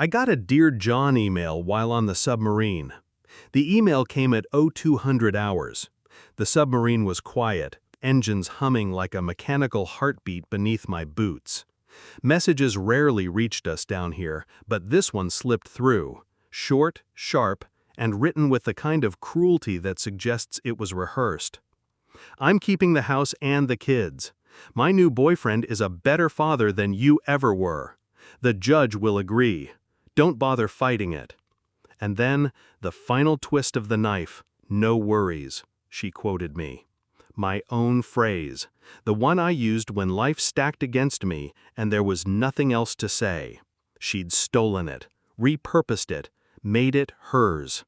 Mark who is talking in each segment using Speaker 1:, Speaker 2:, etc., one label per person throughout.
Speaker 1: I got a Dear John email while on the submarine. The email came at 0200 hours. The submarine was quiet, engines humming like a mechanical heartbeat beneath my boots. Messages rarely reached us down here, but this one slipped through. Short, sharp, and written with the kind of cruelty that suggests it was rehearsed. I'm keeping the house and the kids. My new boyfriend is a better father than you ever were. The judge will agree. Don't bother fighting it. And then, the final twist of the knife, no worries, she quoted me. My own phrase, the one I used when life stacked against me and there was nothing else to say. She'd stolen it, repurposed it, made it hers.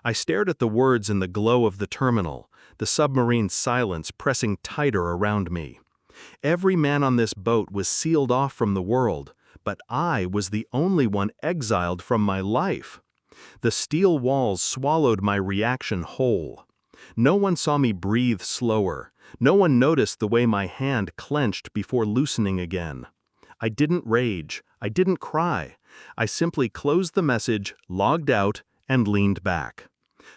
Speaker 1: I stared at the words in the glow of the terminal, the submarine silence pressing tighter around me. Every man on this boat was sealed off from the world, but I was the only one exiled from my life. The steel walls swallowed my reaction whole. No one saw me breathe slower. No one noticed the way my hand clenched before loosening again. I didn't rage. I didn't cry. I simply closed the message, logged out, and leaned back.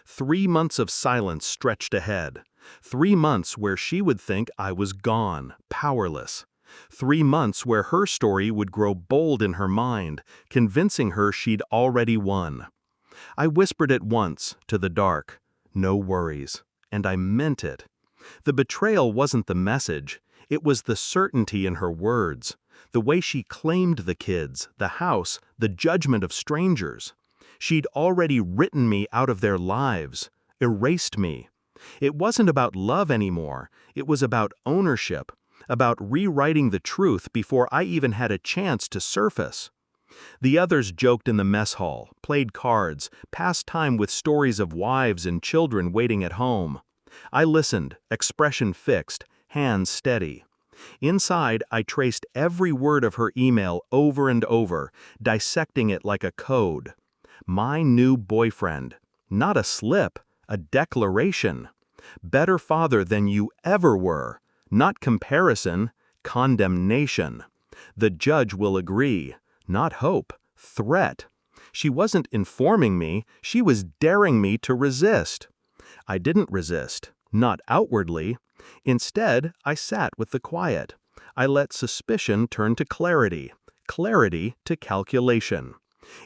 Speaker 1: 3 months of silence stretched ahead. 3 months where she would think I was gone, powerless. 3 months where her story would grow bold in her mind, convincing her she'd already won. I whispered it once, to the dark, no worries, and I meant it. The betrayal wasn't the message, it was the certainty in her words, the way she claimed the kids, the house, the judgment of strangers. She'd already written me out of their lives, erased me. It wasn't about love anymore, it was about ownership, about rewriting the truth before I even had a chance to surface. The others joked in the mess hall, played cards, passed time with stories of wives and children waiting at home. I listened, expression fixed, hands steady. Inside, I traced every word of her email over and over, dissecting it like a code. My new boyfriend. Not a slip, a declaration. Better father than you ever were. Not comparison, condemnation. The judge will agree. Not hope, threat. She wasn't informing me, she was daring me to resist. I didn't resist, not outwardly. Instead, I sat with the quiet. I let suspicion turn to clarity, clarity to calculation.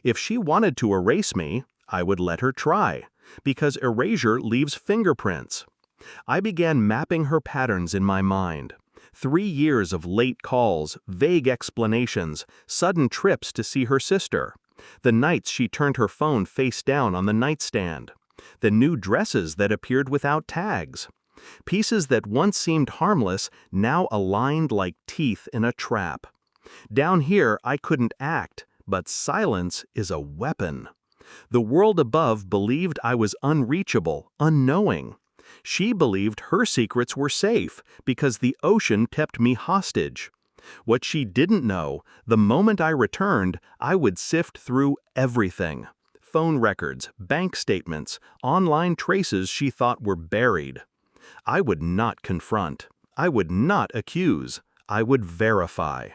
Speaker 1: If she wanted to erase me, I would let her try, because erasure leaves fingerprints. I began mapping her patterns in my mind. 3 years of late calls, vague explanations, sudden trips to see her sister. The nights she turned her phone face down on the nightstand. The new dresses that appeared without tags. Pieces that once seemed harmless now aligned like teeth in a trap. Down here I couldn't act, but silence is a weapon. The world above believed I was unreachable, unknowing. She believed her secrets were safe because the ocean kept me hostage. What she didn't know, the moment I returned, I would sift through everything. Phone records, bank statements, online traces she thought were buried. I would not confront. I would not accuse. I would verify.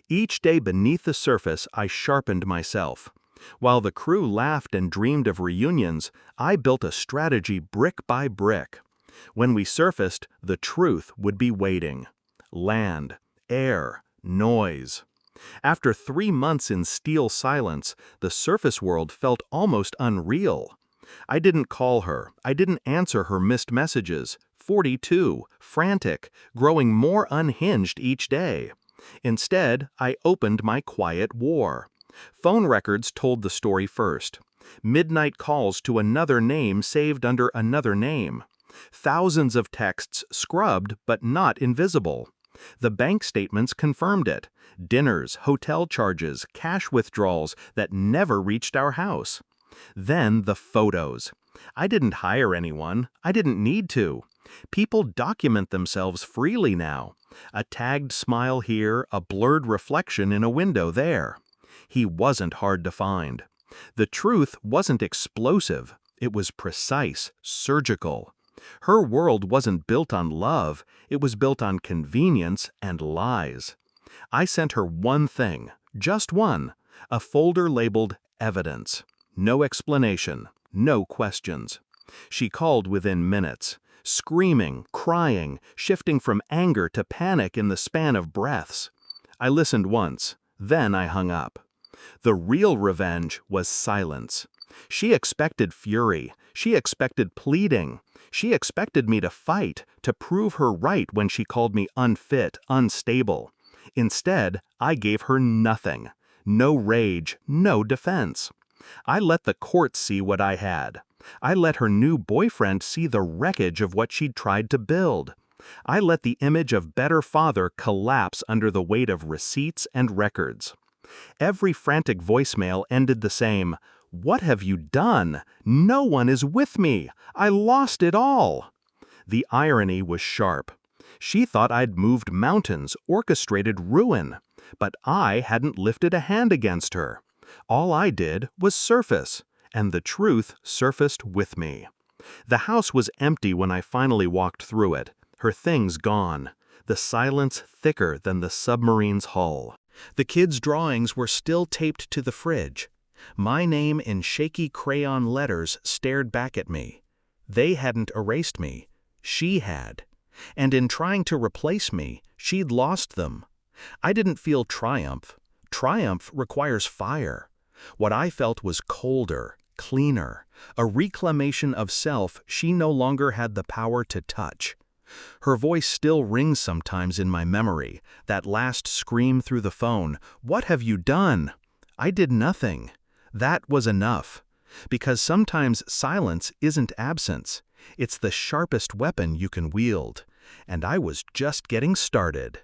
Speaker 1: Each day beneath the surface, I sharpened myself. While the crew laughed and dreamed of reunions, I built a strategy brick by brick. When we surfaced, the truth would be waiting. Land, air, noise. After 3 months in steel silence, the surface world felt almost unreal. I didn't call her. I didn't answer her missed messages. 42, frantic, growing more unhinged each day. Instead, I opened my quiet war. Phone records told the story first. Midnight calls to another name saved under another name. Thousands of texts scrubbed but not invisible. The bank statements confirmed it. Dinners, hotel charges, cash withdrawals that never reached our house. Then the photos. I didn't hire anyone. I didn't need to. People document themselves freely now. A tagged smile here, a blurred reflection in a window there. He wasn't hard to find. The truth wasn't explosive. It was precise, surgical. Her world wasn't built on love. It was built on convenience and lies. I sent her one thing, just one, A folder labeled Evidence. No explanation, no questions. She called within minutes, screaming, crying, shifting from anger to panic in the span of breaths. I listened once, then I hung up. The real revenge was silence. She expected fury. She expected pleading. She expected me to fight, to prove her right when she called me unfit, unstable. Instead, I gave her nothing. No rage, no defense. I let the court see what I had. I let her new boyfriend see the wreckage of what she'd tried to build. I let the image of better father collapse under the weight of receipts and records. Every frantic voicemail ended the same, "What have you done? No one is with me. I lost it all." The irony was sharp. She thought I'd moved mountains, orchestrated ruin. But I hadn't lifted a hand against her. All I did was surface, and the truth surfaced with me. The house was empty when I finally walked through it, her things gone, the silence thicker than the submarine's hull. The kids' drawings were still taped to the fridge. My name in shaky crayon letters stared back at me. They hadn't erased me. She had. And in trying to replace me, she'd lost them. I didn't feel triumph. Triumph requires fire. What I felt was colder, cleaner, a reclamation of self she no longer had the power to touch. Her voice still rings sometimes in my memory, that last scream through the phone, "What have you done?" I did nothing. That was enough. Because sometimes silence isn't absence. It's the sharpest weapon you can wield. And I was just getting started.